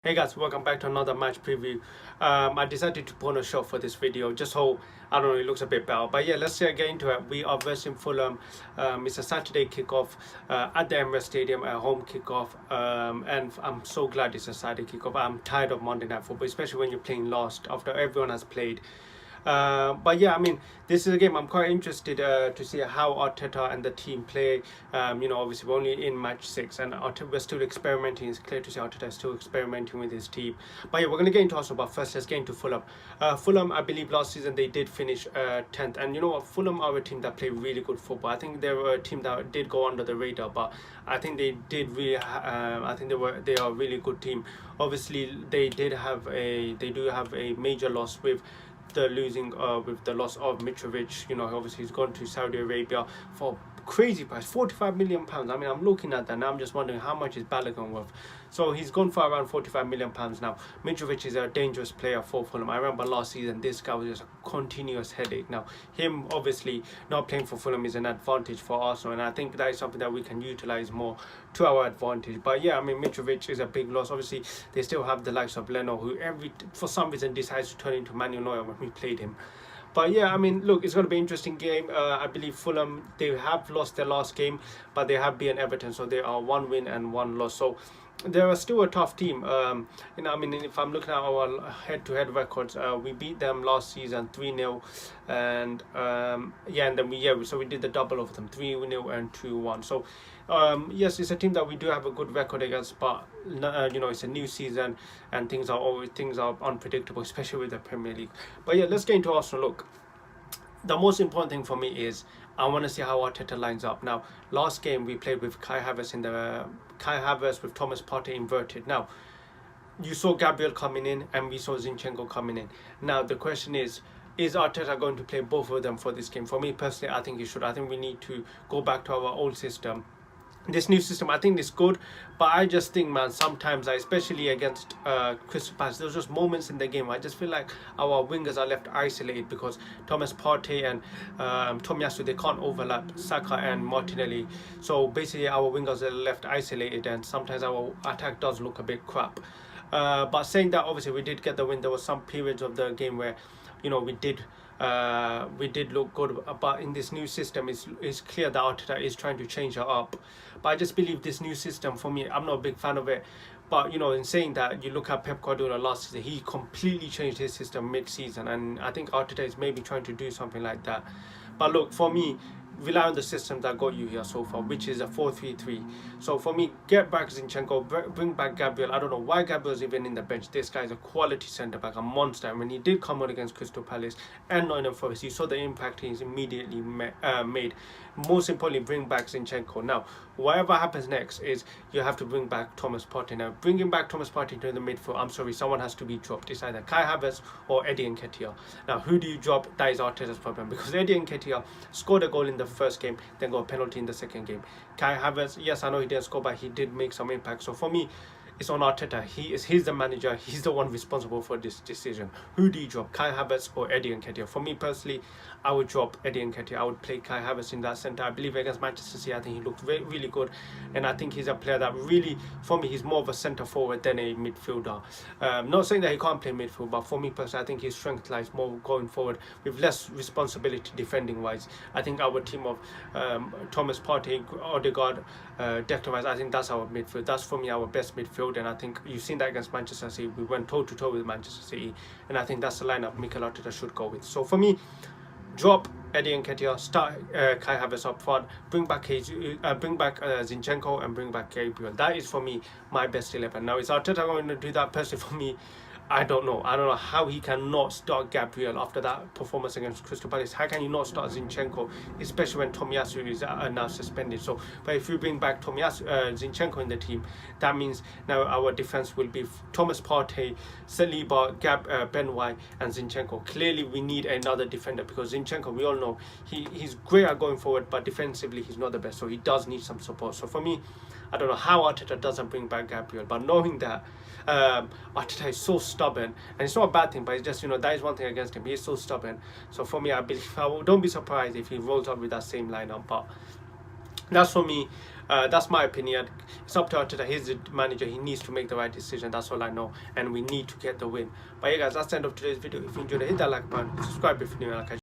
Hey guys, welcome back to another match preview. I decided to put on a show for this video, just so I don't know, it looks a bit better. But yeah, let's get into it. We are versing Fulham. It's a Saturday kickoff at the Emirates Stadium, a home kickoff. And I'm so glad it's a Saturday kickoff. I'm tired of Monday Night Football, especially when you're playing last after everyone has played. But yeah, I mean, this is a game I'm quite interested to see how Arteta and the team play. Obviously we're only in match 6, and we're still experimenting. It's clear to see Arteta is still experimenting with his team. But yeah, we're going to get into Arsenal, but first let's get into Fulham. Fulham, I believe last season they did finish 10th, and you know what, Fulham are a team that play really good football. I think they were a team that did go under the radar, but I think they did really. I think they are a really good team. Obviously, they do have a major loss with the loss of Mitrovic. Obviously he's gone to Saudi Arabia for crazy price, £45 million. I mean, I'm looking at that now, I'm just wondering how much is Balogun worth. So he's gone for around £45 million now. Mitrovic is a dangerous player for Fulham. I remember last season this guy was just a continuous headache. Now him obviously not playing for Fulham is an advantage for Arsenal, and I think that is something that we can utilize more to our advantage. But yeah, I mean, Mitrovic is a big loss. Obviously they still have the likes of Leno, who for some reason decides to turn into Manuel Neuer when we played him. But yeah, I mean, look, it's going to be an interesting game. I believe Fulham, they have lost their last game, but they have beaten Everton, so they are 1 win and 1 loss. So they are still a tough team. I mean, if I'm looking at our head-to-head records, we beat them last season 3-0, and and then we did the double of them, 3-0 and 2-1. So yes, it's a team that we do have a good record against, but it's a new season and things are unpredictable, especially with the Premier League. But yeah, let's get into Arsenal. Look, the most important thing for me is I want to see how Arteta lines up. Now, last game we played with Kai Havertz with Thomas Partey inverted. Now, you saw Gabriel coming in and we saw Zinchenko coming in. Now, the question is Arteta going to play both of them for this game? For me personally, I think he should. I think we need to go back to our old system. This new system, I think, is good, but I just think, man, sometimes, especially against Crystal Palace, there's just moments in the game where I just feel like our wingers are left isolated because Thomas Partey and Tomiyasu, they can't overlap Saka and Martinelli. So basically our wingers are left isolated, and sometimes our attack does look a bit crap. But saying that, obviously we did get the win. There were some periods of the game where we did look good, but in this new system, it's clear that Arteta is trying to change it up. But I just believe this new system, for me, I'm not a big fan of it. But in saying that, you look at Pep Guardiola last season, he completely changed his system mid-season, and I think Arteta is maybe trying to do something like that. But look, for me, rely on the system that got you here so far, which is a 4-3-3. So for me, get back Zinchenko, bring back Gabriel. I don't know why Gabriel's even in the bench. This guy's a quality centre-back, a monster. And when he did come on against Crystal Palace and Nottingham Forest, you saw the impact he's immediately made. Most importantly, bring back Zinchenko. Now, whatever happens next is you have to bring back Thomas Partey. Now, bringing back Thomas Partey to the midfield, I'm sorry, someone has to be dropped. It's either Kai Havertz or Eddie Nketiah. Now, who do you drop? That is Arteta's problem, because Eddie Nketiah scored a goal in the first game, then got a penalty in the second game. Kai Havertz, yes, I know he didn't score, but he did make some impact. So for me, it's on Arteta. He's the manager. He's the one responsible for this decision. Who do you drop, Kai Havertz or Eddie Nketiah? For me personally, I would drop Eddie Nketiah. I would play Kai Havertz in that centre. I believe against Manchester City, I think he looked really good, and I think he's a player that really, for me, he's more of a centre forward than a midfielder. Not saying that he can't play midfield, but for me personally, I think his strength lies more going forward with less responsibility defending wise. I think our team of Thomas Partey, Odegaard, Declan Rice, I think that's our midfield. That's for me our best midfield, and I think you've seen that against Manchester City. We went toe to toe with Manchester City, and I think that's the lineup Mikel Arteta should go with. So for me, drop Eddie Nketiah, start Kai Havertz up front, bring back Zinchenko, and bring back Gabriel. That is for me my best 11. Now, is Arteta going to do that? Personally, for me, I don't know how he cannot start Gabriel after that performance against Crystal Palace. How can you not start Zinchenko, especially when Tomiyasu is now suspended? So, but if you bring back Zinchenko in the team, that means now our defense will be Thomas Partey, Saliba, Ben White, and Zinchenko. Clearly, we need another defender, because Zinchenko, we all know, he's great at going forward, but defensively he's not the best. So he does need some support. So for me, I don't know how Arteta doesn't bring back Gabriel, but knowing that Arteta is so stubborn, and it's not a bad thing, but it's just, that is one thing against him. He is so stubborn. So for me, I believe, don't be surprised if he rolls out with that same lineup. But that's for me. That's my opinion. It's up to Arteta. He's the manager. He needs to make the right decision. That's all I know. And we need to get the win. But yeah, guys, that's the end of today's video. If you enjoyed it, hit that like button. Subscribe if you're new.